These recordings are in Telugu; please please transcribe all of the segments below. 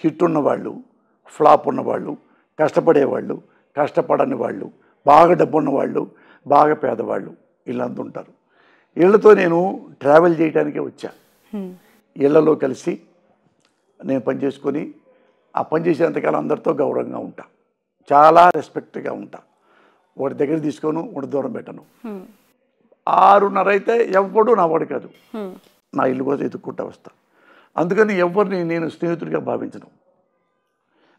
హిట్ ఉన్నవాళ్ళు, ఫ్లాప్ ఉన్నవాళ్ళు, కష్టపడేవాళ్ళు, కష్టపడని వాళ్ళు, బాగా డబ్బు ఉన్నవాళ్ళు, బాగా పేదవాళ్ళు, వీళ్ళంతా ఉంటారు. వీళ్ళతో నేను ట్రావెల్ చేయడానికే వచ్చా. వీళ్ళలో కలిసి నేను పనిచేసుకొని ఆ పని చేసేంతకాలం అందరితో గౌరవంగా ఉంటా, చాలా రెస్పెక్ట్గా ఉంటా. ఒకటి దగ్గర తీసుకోను, ఒకటి దూరం పెట్టను. 6:30 అయితే ఎవ్వడు నా వాడు కాదు, నా ఇల్లు కోసం ఎత్తుక్కుంటా వస్తా. అందుకని ఎవరిని నేను స్నేహితుడిగా భావించను.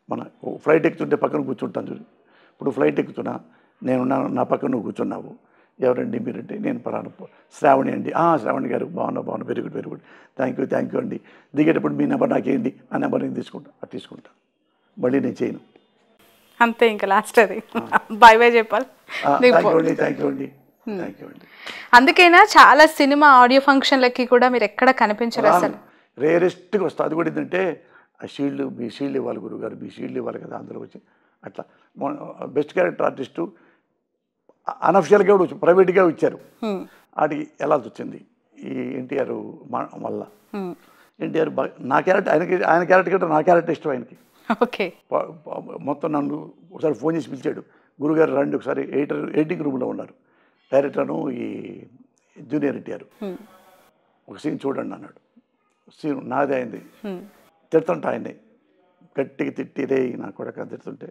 మన ఫ్లైట్ ఎక్కుతుంటే పక్కన కూర్చుంటాను చూడు. ఇప్పుడు ఫ్లైట్ ఎక్కుతున్నా, నేనున్నాను, నా పక్కన నువ్వు కూర్చున్నావు. ఎవరండి మీరంటే, నేను పలానా శ్రావణి అండి. శ్రావణి గారు బాగున్నా, వెరీ గుడ్, థ్యాంక్ యూ అండి. దిగేటప్పుడు మీ నెంబర్ నాకేంటి, ఆ నెంబర్ నేను తీసుకుంటా. మళ్ళీ నేను చేయను, అంతే. ఇంకా లాస్ట్ అది బై బై చెప్పాలి. థ్యాంక్ యూ అండి. అందుకైనా చాలా సినిమా ఆడియో ఫంక్షన్లకి కూడా మీరు ఎక్కడ కనిపించరు అసలు. రేరెస్ట్గా వస్తా. అది కూడా ఏంటంటే ఆ షీల్డ్, మీ షీల్డ్ ఇవ్వాలి గురుగారు, మీ షీల్డ్ ఇవ్వాలి కదా, అందులో వచ్చి అట్లా. బెస్ట్ క్యారెక్టర్ ఆర్టిస్టు అనఫిషియల్గా కూడా వచ్చి ప్రైవేట్గా ఇచ్చారు. వాటికి ఎలా వచ్చింది ఈ ఎన్టీఆర్ వల్ల. ఎన్టీఆర్ నా క్యారెక్టర్ ఆయన క్యారెక్టర్ కంటే నా క్యారెక్టర్ ఇష్టం ఆయనకి. ఓకే. మొత్తం నన్ను ఒకసారి ఫోన్ చేసి పిలిచాడు, గురుగారు రండి ఒకసారి ఎడిటింగ్ రూమ్లో ఉన్నారు డైరెక్టర్ను ఈ జూనియర్ ఎన్టీఆర్, ఒక సీన్ చూడండి అన్నాడు. సీన్ నాదే అయింది, తిడుతుంటా ఆయన్ని గట్టిగా తిట్టి రే నా కొడుకు అని తిడుతుంటే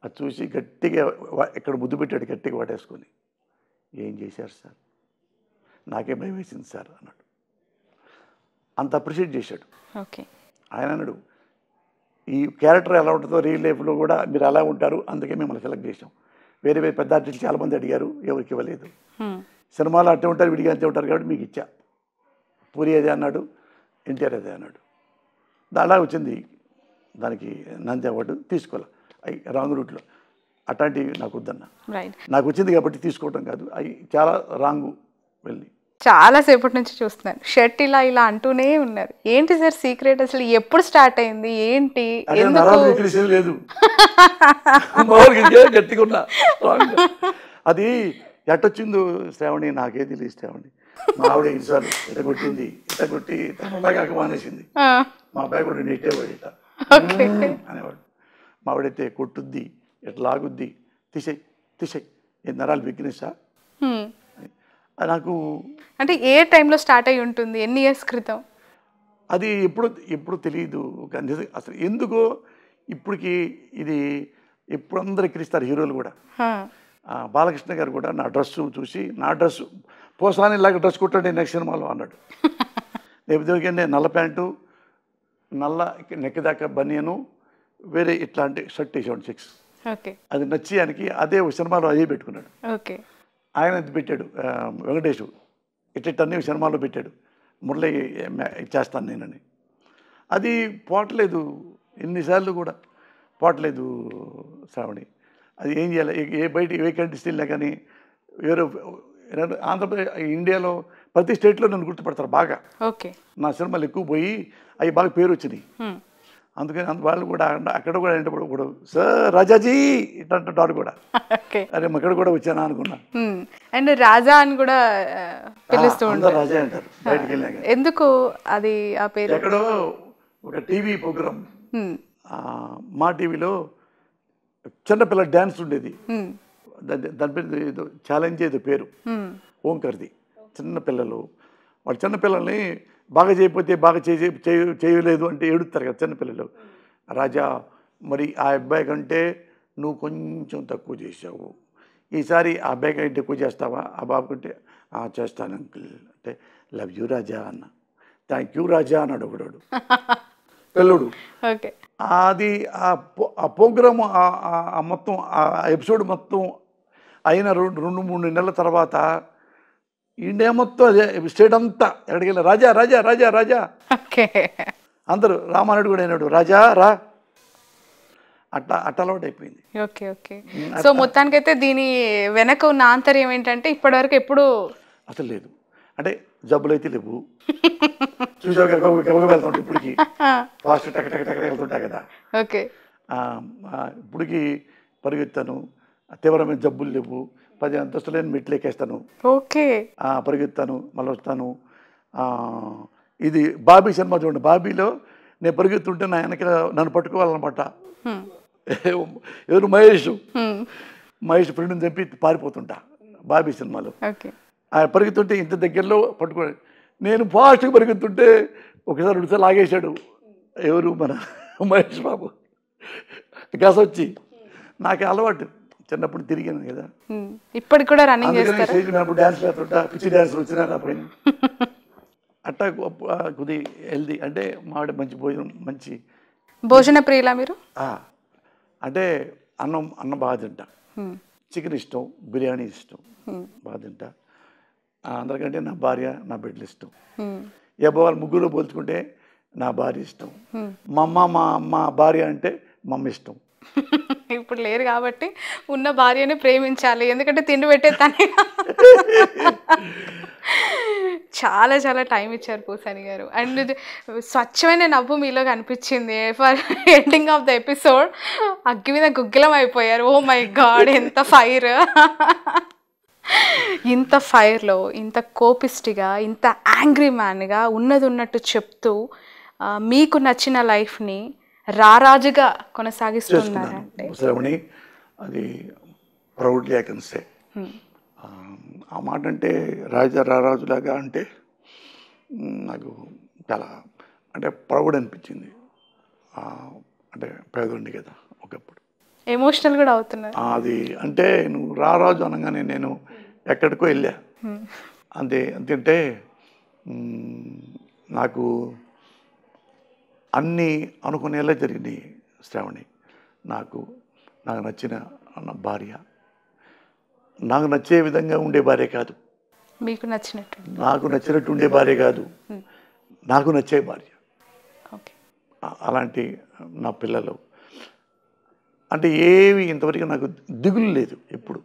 అది చూసి గట్టిగా ఇక్కడ ముద్దు పెట్టాడు, గట్టిగా వాటేసుకొని. ఏం చేశారు సార్, నాకే భయం వేసింది సార్ అన్నాడు. అంత అప్రిషియేట్ చేశాడు. ఓకే. ఆయన అన్నాడు, ఈ క్యారెక్టర్ ఎలా ఉంటుందో రియల్ లైఫ్లో కూడా మీరు అలా ఉంటారు, అందుకే మిమ్మల్ని సెలెక్ట్ చేసాం. వేరే పెద్ద ఆర్టిస్టులు చాలామంది అడిగారు, ఎవరికి ఇవ్వలేదు. సినిమాలో అట్టే ఉంటారు, విడిగా అంతే ఉంటారు కాబట్టి మీకు ఇచ్చా. పూరి అదే అన్నాడు, ఎన్టీఆర్ అదే అన్నాడు. అలా వచ్చింది. దానికి నంది అవార్డు తీసుకోవాలి రాంగ్ రూట్లో. అట్లాంటివి నాకు వద్దన్న, నాకు వచ్చింది కాబట్టి తీసుకోవటం కాదు, అవి చాలా రాంగు వెళ్ళి. చాలా సేపటి నుంచి చూస్తున్నాను, షర్ట్ ఇలా అంటూనే ఉన్నారు. ఏంటి సార్ సీక్రెట్, అసలు ఎప్పుడు స్టార్ట్ అయింది, ఏంటి? లేదు గట్టిగా ఉన్నా. అది ఎట్టొచ్చిందో శ్రావణి నాకే తెలియదు. శ్రావణి మా ఆవిడ ఈసారి ఇట కొట్టి తనలాగా మానేసింది. మా అబ్బాయి కూడా నెట్టేవాడు ఇట అనేవాడు. మా ఆవిడైతే కొట్టుద్ది, ఇట్లా లాగుద్ది, తీసేయి ఏ నరాలు బిగ్గినేసా. నాకు అంటే ఏ టైంలో స్టార్ట్ అయి ఉంటుంది, ఎన్ని ఇయర్స్ క్రితం? అది ఎప్పుడు తెలియదు అసలు ఎందుకో. ఇప్పటికి ఇది ఎప్పుడు అందరు ఎక్కిరిస్తారు హీరోలు కూడా. బాలకృష్ణ గారు కూడా నా డ్రెస్సు చూసి, నా డ్రెస్సు పోసానిలాగా డ్రెస్ కుట్టండి నెక్స్ట్ సినిమాలో అన్నాడు. లేకపోతే నల్ల ప్యాంటు, నల్ల నెక్ దాకా బనియను, వేరే ఇట్లాంటి షర్ట్ వేసేవాడు చెక్స్. అది నచ్చి ఆయనకి అదే సినిమాలో అదే పెట్టుకున్నాడు. ఆయన పెట్టాడు వెంకటేష్, ఇట్టన్నీ సినిమాలో పెట్టాడు, మురళి చేస్తాను నేనని. అది పోవట్లేదు, ఎన్నిసార్లు కూడా పోవట్లేదు శ్రావణి. అది ఏం చేయాలి, ఏ కంట్రీస్ వెళ్ళినా కానీ వేరే ఆంధ్రప్రదేశ్ ఇండియాలో ప్రతి స్టేట్లో నన్ను గుర్తుపడతారు బాగా. నా సినిమాలు ఎక్కువ పోయి అవి బాగా పేరు వచ్చినాయి. అందుకని వాళ్ళు కూడా అక్కడ కూడా ఏంటప్పుడు సార్ రాజాజీ ఇట్లాంటారు కూడా. అరే ఇక్కడ కూడా వచ్చానా అనుకున్నా. అండ్ రాజా అని కూడా పిలుస్తూ ఉంటారు, రాజా అంటారు బయటకు వెళ్ళాక. ఎందుకు అది ఆ పేరు? ఎక్కడో ఒక టీవీ ప్రోగ్రామ్, మా టీవీలో చిన్నపిల్ల డ్యాన్స్ ఉండేది, దాని పేరు ఏదో ఛాలెంజ్ ఏదో పేరు, ఓంకర్ది. చిన్నపిల్లలు వాళ్ళు చిన్నపిల్లల్ని బాగా చేయకపోతే బాగా చేయలేదు అంటే ఏడుస్తారు కదా చిన్నపిల్లలు. రాజా మరి ఆ అబ్బాయి కంటే నువ్వు కొంచెం తక్కువ చేసావు, ఈసారి ఆ అబ్బాయి కంటే ఎక్కువ చేస్తావా? ఆ బాబు కంటే చేస్తాను అంకుల్ అంటే లవ్ యూ రాజా అన్న. థ్యాంక్ యూ రాజా అన్నాడు ఒకడు పిల్లడు. అది ఆ ప్రోగ్రాము మొత్తం ఆ ఎపిసోడ్ మొత్తం అయిన 2-3 నెలల తర్వాత ఇండియా మొత్తం అదే, స్టేట్ అంతా ఎక్కడికి వెళ్ళి రాజా రాజా రాజా రాజా అందరూ. రామానాయుడు కూడా అయినాడు రాజా రా, అట్లా అలవాటు అయిపోయింది. Okay okay. సో మొత్తానికైతే దీని వెనక ఉన్న ఆంతర్యం ఏంటంటే ఇప్పటివరకు ఎప్పుడు అసలు లేదు, అంటే జబ్బులు అయితే లేవు. చూసాక వెళ్తుంటా ఇప్పటికి ఫాస్ట్ టక్ టక్ టక్ వెళ్తుంటా కదా. ఓకే. ఇప్పటికి పరిగెత్తాను, తీవ్రమైన జబ్బులు లేవు, 10 అంతస్తులేని మెట్లు ఎక్కేస్తాను. ఓకే. పరిగెత్తాను, మళ్ళీ వస్తాను. ఇది బాబీ సినిమా చూడండి, బాబీలో నేను పరిగెత్తుంటే నా వెనక నన్ను పట్టుకోవాలన్నమాట. ఎవరు మహేష్ ఫ్రెండ్ని చంపి పారిపోతుంటా బాబీ సినిమాలో. ఆయన పరిగెత్తుంటే ఇంత దగ్గరలో పట్టుకో, నేను ఫాస్ట్గా పరిగెత్తుంటే ఒకసారి 2 సార్లు లాగేశాడు ఎవరు మన మహేష్ బాబు. వచ్చి నాకు అలవాటు, చిన్నప్పుడు తిరిగాను కదా, ఇప్పటికి కూడా రన్నింగ్ డ్యాన్స్ వేస్తుంటా, పిచ్చి డ్యాన్స్ వచ్చినా నా పైన. అట్టా కొద్ది హెల్దీ అంటే మావిడ మంచి భోజన ప్రియులా మీరు? అంటే అన్నం బాగా తింటా, చికెన్ ఇష్టం, బిర్యానీ ఇష్టం, బాగా తింటా. అందరికంటే నా భార్య నా బిడ్డలు ఇష్టం. వాళ్ళ ముగ్గురు పోల్చుకుంటే నా భార్య ఇష్టం. మా భార్య అంటే మా అమ్మ ఇష్టం. ఇప్పుడు లేరు కాబట్టి ఉన్న భార్యని ప్రేమించాలి, ఎందుకంటే తిండి పెట్టేస్తానే. చాలా చాలా టైం ఇచ్చారు పూసాని గారు. అండ్ స్వచ్ఛమైన నవ్వు మీలో కనిపించింది for ending of the episode. అగ్గి మీద గుగ్గిలం అయిపోయారు. ఓ మై గాడ్, ఎంత ఫైర్! ఇంత ఫైర్లో, ఇంత కోపిస్టిగా, ఇంత యాంగ్రీ మ్యాన్గా ఉన్నది ఉన్నట్టు చెప్తూ మీకు నచ్చిన లైఫ్ని రారాజుగా కొనసాగిస్తున్నారంటే శ్రవణి, అది ప్రౌడ్లీ ఐ కెన్ సే. ఆ మాట అంటే రారాజులాగా అంటే నాకు చాలా అంటే ప్రౌడ్ అనిపించింది. అంటే పేదోండి కదా ఒకప్పుడు, ఎమోషనల్ కూడా అవుతున్నారు. అది అంటే నువ్వు రారాజు అనగానే నేను ఎక్కడికో వెళ్ళా. అంతే నాకు అన్నీ అనుకునేలా జరిగినాయి శ్రావణి. నాకు నచ్చిన భార్య, నాకు నచ్చే విధంగా ఉండే భార్య కాదు, మీకు నచ్చినట్టు, నాకు నచ్చినట్టు ఉండే భార్య కాదు, నాకు నచ్చే భార్య. అలాంటి నా పిల్లలు అంటే ఏవి ఇంతవరకు నాకు దిగులు లేదు. ఎప్పుడు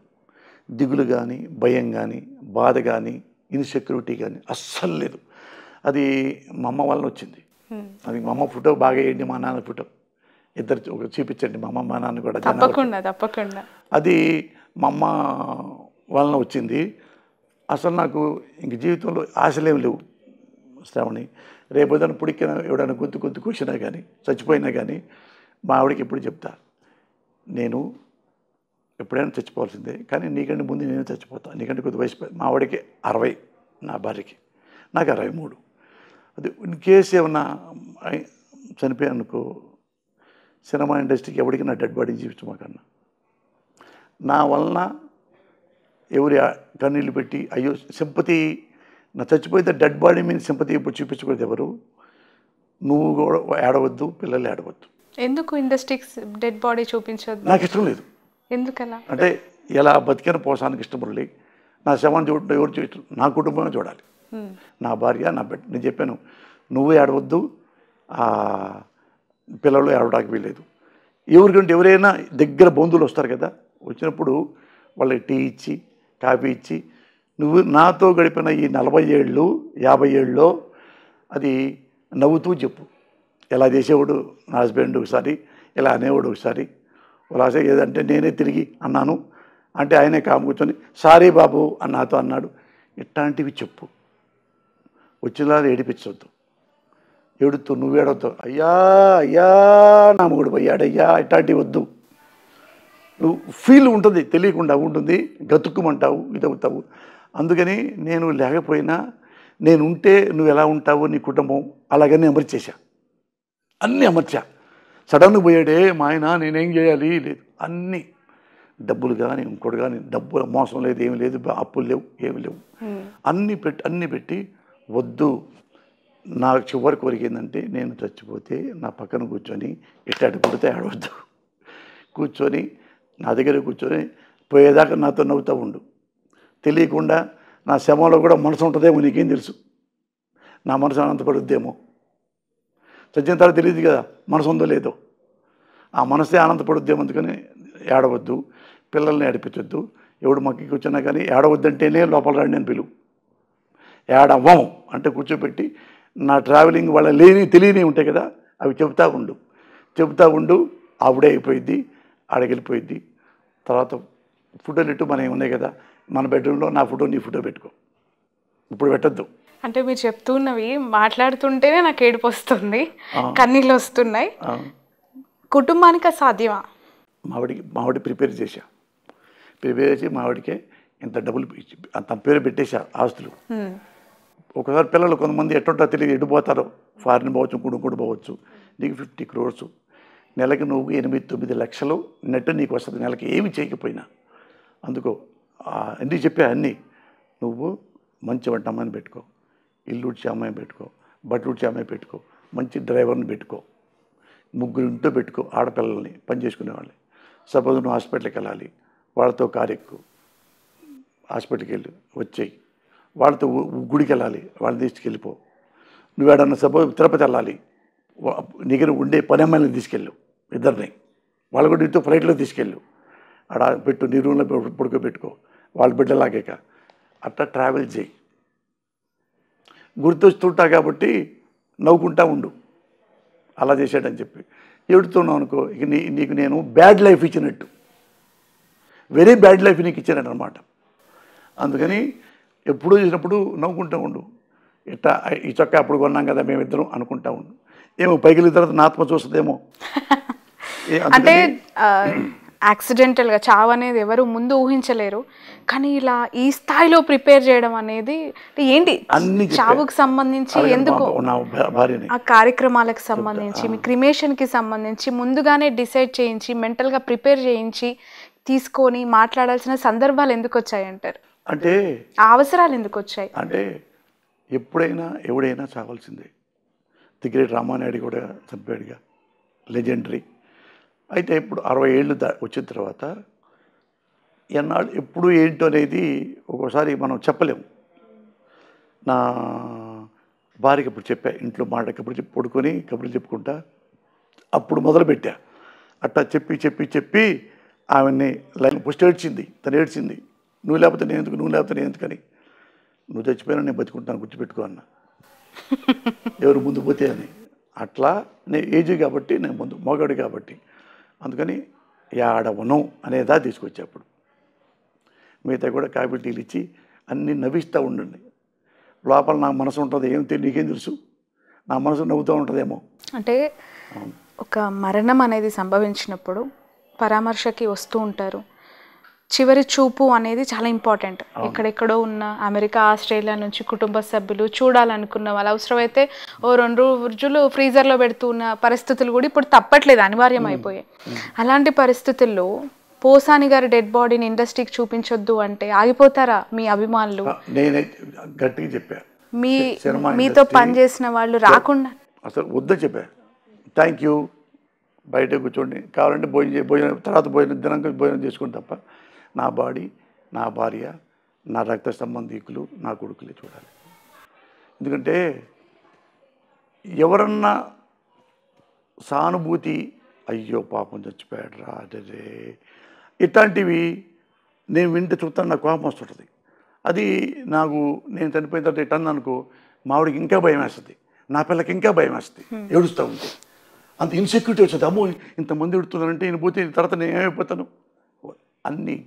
దిగులు కానీ, భయం కానీ, బాధ కానీ, ఇన్సెక్యూరిటీ కానీ అస్సలు లేదు. అది మా అమ్మ వలన వచ్చింది. అది మా అమ్మ ఫోటో బాగా వేయండి, మా నాన్న ఫోటో ఇద్దరు ఒక చూపించండి, మా అమ్మ మా నాన్న కూడా. తప్పకుండా అది మా అమ్మ వలన వచ్చింది. అసలు నాకు ఇంక జీవితంలో ఆశలేం లేవు శ్రావణి. రేపొద్దున పుడికిన ఎవడైనా గొంతు కూర్చున్నా కానీ, చచ్చిపోయినా కానీ మా ఆవిడకి ఎప్పుడు చెప్తా, నేను ఎప్పుడైనా చచ్చిపోవాల్సిందే, కానీ నీకంటే ముందు నేను చచ్చిపోతాను. నీకంటే కొద్ది వయసు, మా ఆవిడకి 60, నా భార్యకి, నాకు 63. అది ఇన్ కేసు ఏమన్నా చనిపోయానుకో, సినిమా ఇండస్ట్రీకి ఎవరికి నా డెడ్ బాడీ చూపించమాకన్నా. నా వలన ఎవరి కన్నీళ్ళు పెట్టి అయ్యో సింపతి, నా చచ్చిపోతే డెడ్ బాడీ మీద సింపతి ఇప్పుడు చూపించకూడదు ఎవరు. నువ్వు కూడా ఏడవద్దు, పిల్లలు ఏడవద్దు. ఎందుకు ఇండస్ట్రీకి డెడ్ బాడీ చూపించవద్దు? నాకు ఇష్టం లేదు. ఎందుకలా అంటే ఎలా బతికిన పోసానికి ఇష్టపడలే. నా శవాన్ని చూడటం ఎవరు చూడటం, నా కుటుంబమే చూడాలి, నా భార్య, నా బిడ్డ. నేను చెప్పాను, నువ్వు ఏడవద్దు, పిల్లలు ఏడవడానికి వీలేదు. ఎవరికంటే ఎవరైనా దగ్గర బంధువులు వస్తారు కదా, వచ్చినప్పుడు వాళ్ళకి టీ ఇచ్చి, కాఫీ ఇచ్చి, నువ్వు నాతో గడిపిన ఈ 40 ఏళ్ళు 50 ఏళ్ళలో అది నవ్వుతూ చెప్పు. ఎలా చేసేవాడు నా హస్బెండ్ ఒకసారి, ఇలా అనేవాడు ఒకసారి, అలాగే ఏదంటే నేనే తిరిగి అన్నాను అంటే ఆయనే కాము కూర్చొని సారీ బాబు అని నాతో అన్నాడు. ఇట్లాంటివి చెప్పు. వచ్చినా ఏడిపించవద్దు, ఏడుతూ నువ్వు ఏడవద్దు, అయ్యా అయ్యా నా మొగుడు పోయాడయ్యా, ఇట్లాంటివి వద్దు. నువ్వు ఫీల్ ఉంటుంది, తెలియకుండా ఉంటుంది, గతుక్కుమంటావు, ఇదవుతావు. అందుకని నేను లేకపోయినా, నేను ఉంటే నువ్వు ఎలా ఉంటావో నీ కుటుంబం అలాగనే అమర్చేసా, అన్నీ అమర్చా. సడన్గా పోయాడే మా ఆయన, నేనేం చేయాలి లేదు, అన్నీ డబ్బులు కానీ ఇంకోటి కానీ, డబ్బులు మోసం లేదు, ఏమి లేదు, అప్పులు లేవు, ఏమి లేవు, అన్నీ పెట్టి వద్దు. నా చివరి కోరిక ఏంటంటే నేను చచ్చిపోతే నా పక్కన కూర్చొని ఎట్టాడు పుడితే ఆడవద్దు, కూర్చొని నా దగ్గర కూర్చొని పోయేదాకా నాతో నవ్వుతూ ఉండు. తెలియకుండా నా శవంలో కూడా మనసు ఉంటుందేమో, నీకేం తెలుసు, నా మనసు ఆనందపడుద్దేమో. చచ్చిన తర్వాత తెలియదు కదా మనసు ఉందో లేదో. ఆ మనసే ఆనందపడుద్దేమో, అందుకని ఏడవద్దు, పిల్లల్ని ఏడిపించొద్దు. ఎవడు మక్కి కూర్చున్నా కానీ ఏడవద్దంటేనే లోపల రండి అని పిలువు. ఏడవ్వము అంటే కూర్చోబెట్టి నా ట్రావెలింగ్ వాళ్ళ తెలియని ఉంటాయి కదా, అవి చెబుతూ ఉండు. ఆవిడే అయిపోయింది, ఆడకెళ్ళిపోయింది. తర్వాత ఫోటోలు ఇట్టు మనవి ఉన్నాయి కదా, మన బెడ్రూమ్లో నా ఫోటో నీ ఫోటో పెట్టుకో, ఇప్పుడు పెట్టద్దు. అంటే మీరు చెప్తున్నవి మాట్లాడుతుంటేనే నాకు ఏడుపు వస్తుంది, కన్నీళ్ళు వస్తున్నాయి. కుటుంబానికి సాధ్యమా? మావిడి ప్రిపేర్ చేసి మావిడికే ఇంత డబ్బులు తన పేరు పెట్టేశా ఆస్తులు. ఒకసారి పిల్లలు కొంతమంది ఎట్టుంటో తెలియదు, ఎడిపోతారో, ఫారిన్ పోవచ్చు, కుడుకుడు పోవచ్చు. నీకు 50 crores, నెలకి నువ్వు 8-9 లక్షలు నెట్ నీకు వస్తుంది నెలకి, ఏమి చేయకపోయినా. అందుకో అన్నీ చెప్పా, అన్నీ నువ్వు మంచి వంట అమ్మాయిని పెట్టుకో, ఇల్లు ఉడ్చే అమ్మాయిని పెట్టుకో, బట్టలు ఉడ్చే అమ్మాయి పెట్టుకో, మంచి డ్రైవర్ని పెట్టుకో, 3 ఇంట్లో పెట్టుకో ఆడపిల్లల్ని పని చేసుకునేవాళ్ళని. సపోజ్ నువ్వు హాస్పిటల్కి వెళ్ళాలి, వాళ్ళతో కారు ఎక్కు, హాస్పిటల్కి వెళ్ళి వచ్చేయి. వాళ్ళతో గుడికి వెళ్ళాలి, వాళ్ళని తీసుకెళ్ళిపో. నువ్వు ఏడన్నా సపోజ్ తిరుపతి వెళ్ళాలి, నీకు ఉండే పని అమ్మాయిని తీసుకెళ్ళు, ఇద్దరిని, వాళ్ళు కూడా ఇంట్లో ఫ్లైట్లో తీసుకెళ్ళు, ఆడ పెట్టు, నీ రూమ్లో పడుకోబెట్టుకో, వాళ్ళ బిడ్డలాగాక అట్లా ట్రావెల్ చేయి. గుర్తొస్తుంటా కాబట్టి నవ్వుకుంటా ఉండు, అలా చేశాడని చెప్పి. ఏడుతున్నావు అనుకో, ఇక నీకు నేను బ్యాడ్ లైఫ్ ఇచ్చినట్టు, వెరీ బ్యాడ్ లైఫ్ నీకు ఇచ్చాను అనమాట. అందుకని ఎప్పుడూ చేసినప్పుడు నవ్వుకుంటూ ఉండు. ఇట్లా ఈ చొక్కా అప్పుడు కొన్నాం కదా మేమిద్దరం అనుకుంటా ఉండు. ఏమో పైకి వెళ్ళిన తర్వాత నా ఆత్మ చూస్తుందేమో. అంటే యాక్సిడెంటల్గా చావు అనేది ఎవరు ముందు ఊహించలేరు, కానీ ఇలా ఈ స్థాయిలో ప్రిపేర్ చేయడం అనేది ఏంటి? అన్ని చావుకు సంబంధించి ఎందుకు, ఆ కార్యక్రమాలకు సంబంధించి, మీ క్రిమేషన్కి సంబంధించి ముందుగానే డిసైడ్ చేయించి, మెంటల్గా ప్రిపేర్ చేయించి తీసుకొని మాట్లాడాల్సిన సందర్భాలు ఎందుకు వచ్చాయంటారు? అంటే ఆ అవసరాలు ఎందుకు వచ్చాయి? అంటే ఎప్పుడైనా ఎవడైనా చావాల్సిందే. ది గ్రేట్ రామానాయుడు కూడా చనిపోయాడుగా, లెజెండరీ. అయితే ఇప్పుడు 60 ఏళ్ళు వచ్చిన తర్వాత ఎన్నాళ్ళు ఎప్పుడు ఏంటో అనేది ఒక్కోసారి మనం చెప్పలేము. నా భార్యకి ఇప్పుడు చెప్పా, ఇంట్లో మాట కబుర్లు పడుకొని కబుర్లు చెప్పుకుంటా అప్పుడు మొదలుపెట్టా. అట్లా చెప్పి చెప్పి చెప్పి ఆమెని లైన్ ఫస్ట్ ఏడ్చింది, తను ఏడ్చింది. నువ్వు లేకపోతే నేను ఎందుకు, నువ్వు లేకపోతే నేను ఎందుకని. నువ్వు చచ్చిపోయినా నేను బతుకుంటాను, గుర్తుపెట్టుకో అన్న. ఎవరు ముందు పోతే అని. అట్లా నేను ఏజ్ కాబట్టి, నేను ముందు మగాడు కాబట్టి, అందుకని ఆడవను అనేదా తీసుకొచ్చా. అప్పుడు మిగతా కూడా కాఫీ టీలు ఇచ్చి అన్నీ నవ్విస్తూ ఉండండి. లోపల నా మనసు ఉంటుంది, నీకేం తెలుసు, నా మనసు నవ్వుతూ ఉంటుందేమో. అంటే ఒక మరణం అనేది సంభవించినప్పుడు పరామర్శకి వస్తూ ఉంటారు. చివరి చూపు అనేది చాలా ఇంపార్టెంట్. ఎక్కడెక్కడో ఉన్న అమెరికా, ఆస్ట్రేలియా నుంచి కుటుంబ సభ్యులు చూడాలనుకున్న వాళ్ళు అవసరమైతే 2 రోజులు ఫ్రీజర్లో పెడుతున్న పరిస్థితులు కూడా ఇప్పుడు తప్పట్లేదు, అనివార్యం అయిపోయాయి. అలాంటి పరిస్థితుల్లో పోసాని గారి డెడ్ బాడీని ఇండస్ట్రీకి చూపించొద్దు అంటే ఆగిపోతారా మీ అభిమానులు? నేనే గట్టిగా చెప్పా, మీతో పనిచేసిన వాళ్ళు రాకుండా అసలు వద్దని చెప్పా. థ్యాంక్ యూ, బయట కూర్చోండి, కావాలంటే భోజనం తర్వాత దినంగా భోజనం చేసుకుని తప్ప నా బాడీ, నా భార్య, నా రక్త సంబంధికులు, నా కొడుకులే చూడాలి. ఎందుకంటే ఎవరన్నా సానుభూతి, అయ్యో పాపం చచ్చిపోయాడు రా అదే ఇట్లాంటివి నేను వింటే చూస్తాను, నాకు కోపం వస్తుంటుంది. అది నాకు నేను చనిపోయిన తర్వాత ఇట్లా అనుకో, మావిడికి ఇంకా భయం వేస్తుంది, నా పిల్లకి ఇంకా భయం వేస్తుంది, ఏడుస్తూ ఉంటే అంత ఇన్సెక్యూరిటీ వచ్చింది. అమ్మో ఇంతమంది ఎడుతున్నారంటే నేను పోతే తర్వాత నేను ఏమైపోతాను. అన్నీ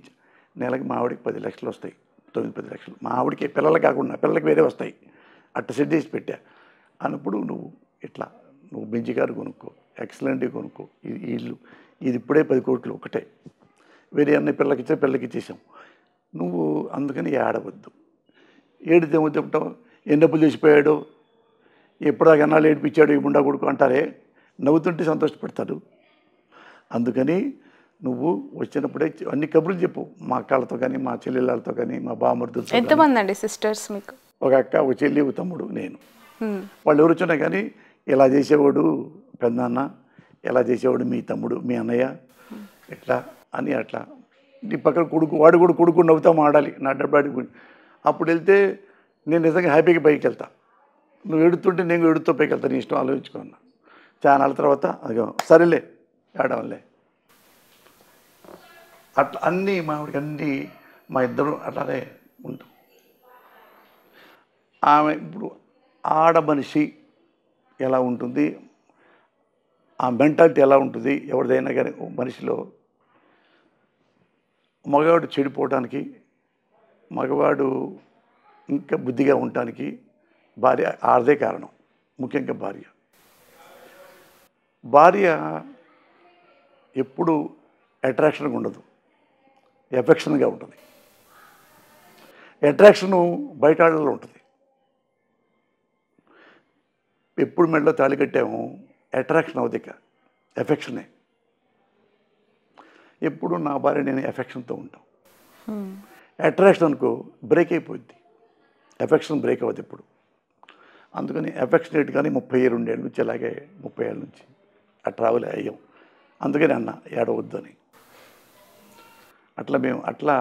నెలకి మా ఆవిడకి 10 లక్షలు వస్తాయి, 9-10 లక్షలు మా ఆవిడకి, పిల్లలు కాకుండా పిల్లలకి వేరే వస్తాయి. అట్ట సెట్ చేసి పెట్టా అన్నప్పుడు నువ్వు ఇట్లా నువ్వు బెంచి కారు కొనుక్కో, ఎక్సలెంట్గా కొనుక్కో, ఇది ఇల్లు, ఇది ఇప్పుడే 10 కోట్లు ఒకటే, వేరే అన్ని పిల్లలకి ఇచ్చేసాం నువ్వు. అందుకని ఏడవద్దు. ఏడితే ఏమో చెప్తావు, ఎన్నప్పులు చేసిపోయాడు, ఎప్పుడా ఎన్నాళ్ళు ఏడిపించాడు ఈ ముండా కొడుకు అంటారే, నవ్వుతుంటే సంతోషపడతాడు. అందుకని నువ్వు వచ్చినప్పుడే అన్ని కబుర్లు చెప్పు, మా అక్కలతో కానీ, మా చెల్లెళ్ళతో కానీ, మా బామర్దులతో. ఎంతమంది అండి సిస్టర్స్ మీకు? ఒక అక్క, ఒక చెల్లి, ఒక తమ్ముడు, నేను. వాళ్ళు ఎవరు వచ్చినా కానీ ఇలా చేసేవాడు పెద్దనాన్న, ఎలా చేసేవాడు మీ తమ్ముడు, మీ అన్నయ్య, ఎట్లా అని అట్లా. నీ పక్కన కొడుకు, వాడు కూడా కొడుకు నవ్వుతా ఆడాలి నా డబ్బాడి. అప్పుడు వెళ్తే నేను నిజంగా హ్యాపీగా పైకి వెళ్తా. నువ్వు ఎడుతుంటే నేను ఎడుతూ పైకి వెళ్తాను, నీ ఇష్టం ఆలోచించుకున్నా. చాలా నాళ్ళ తర్వాత అది సరేలే ఏడవలే అట్లా అన్నీ మా ఆవిడకి అన్నీ మా ఇద్దరు అట్లానే ఉంటాం. ఆమె ఇప్పుడు ఆడ మనిషి ఎలా ఉంటుంది, ఆ మెంటాలిటీ ఎలా ఉంటుంది ఎవరిదైనా కానీ మనిషిలో, మగవాడు చెడిపోవడానికి, మగవాడు ఇంకా బుద్ధిగా ఉండటానికి భార్య ఆడదే కారణం, ముఖ్యంగా భార్య ఎప్పుడు అట్రాక్షన్గా ఉండదు, ఎఫెక్షన్గా ఉంటుంది. అట్రాక్షను బయట ఆడలో ఉంటుంది. ఎప్పుడు మెడలో తాళి కట్టాము అట్రాక్షన్ అవుదిక, ఎఫెక్షనే. ఎప్పుడు నా భార్య నేను ఎఫెక్షన్తో ఉంటాం. అట్రాక్షన్ అనుకో బ్రేక్ అయిపోద్ది, ఎఫెక్షన్ బ్రేక్ అవ్వదు ఎప్పుడు. అందుకని ఎఫెక్షనేట్ కానీ 32 ఏళ్ళ నుంచి, అలాగే 30 ఏళ్ళ నుంచి ఆ ట్రావెల్ అయ్యాం. అందుకని అన్న ఏడవద్దని అట్లా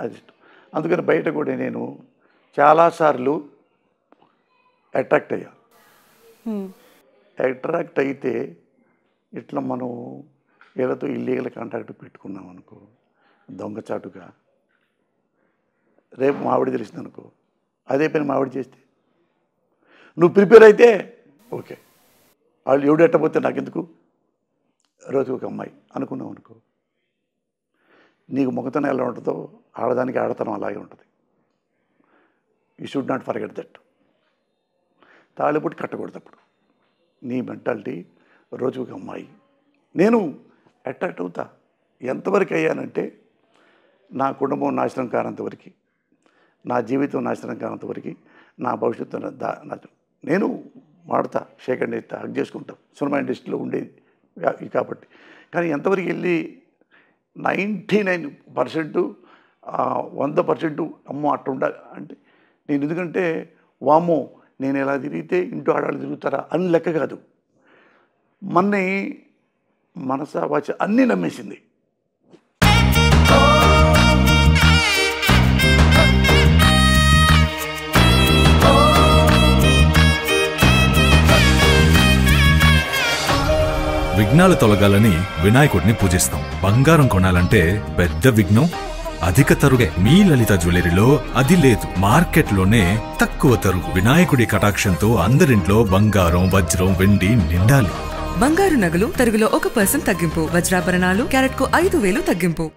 అది. అందుకని బయట కూడా నేను చాలాసార్లు అట్రాక్ట్ అయ్యా. అట్రాక్ట్ అయితే ఇట్లా మనం వీళ్ళతో ఇల్లీగల్ కాంటాక్ట్ పెట్టుకున్నాం అనుకో, దొంగచాటుగా, రేపు మావిడి తెలిసింది అనుకో, అదే పని మావిడి చేస్తే నువ్వు ప్రిపేర్ అయితే ఓకే, వాళ్ళు ఎవడు ఎట్టపోతే నాకెందుకు, రోజు ఒక అమ్మాయి అనుకున్నావు అనుకో, నీకు మొగతనం ఎలా ఉంటుందో ఆడదానికి ఆడతనం అలాగే ఉంటుంది. You should not forget that. తాళిపుట్టి కట్టకూడదు అప్పుడు. నీ మెంటాలిటీ రోజు ఒక అమ్మాయి. నేను అట్రాక్ట్ అవుతా. ఎంతవరకు అయ్యానంటే నా కుటుంబం నాశనం కానంతవరకు, నా జీవితం నాశనం కానంతవరకు, నా భవిష్యత్తు నేను మాడతా, షేక్ అండ్ ఇస్తా, హక్ చేసుకుంటాం. సినిమా ఇండస్ట్రీలో ఉండేది కాబట్టి. కానీ ఎంతవరకు వెళ్ళి 99% 100% అమ్మో అట్లా ఉండాలి అంటే నేను, ఎందుకంటే వామో నేను ఎలా తిరిగితే ఇంటూ ఆడాళ్ళు తిరుగుతారా అని లెక్క కాదు. మన్ని మనస వాచ అన్నీ నమ్మేసింది. విఘ్నాలు తొలగాలని వినాయకుడిని పూజిస్తాం. బంగారం కొనాలంటే పెద్ద విఘ్నం అధిక తరుగే. మీ లలిత జ్యువెలరీలో అది లేదు. మార్కెట్లోనే తక్కువ తరుగు. వినాయకుడి కటాక్షంతో అందరింట్లో బంగారం, వజ్రం, వెండి నిండాలి. బంగారు నగలు తరుగులో 1% తగ్గింపు. వజ్రాభరణాలు క్యారెట్కు 5,000 తగ్గింపు.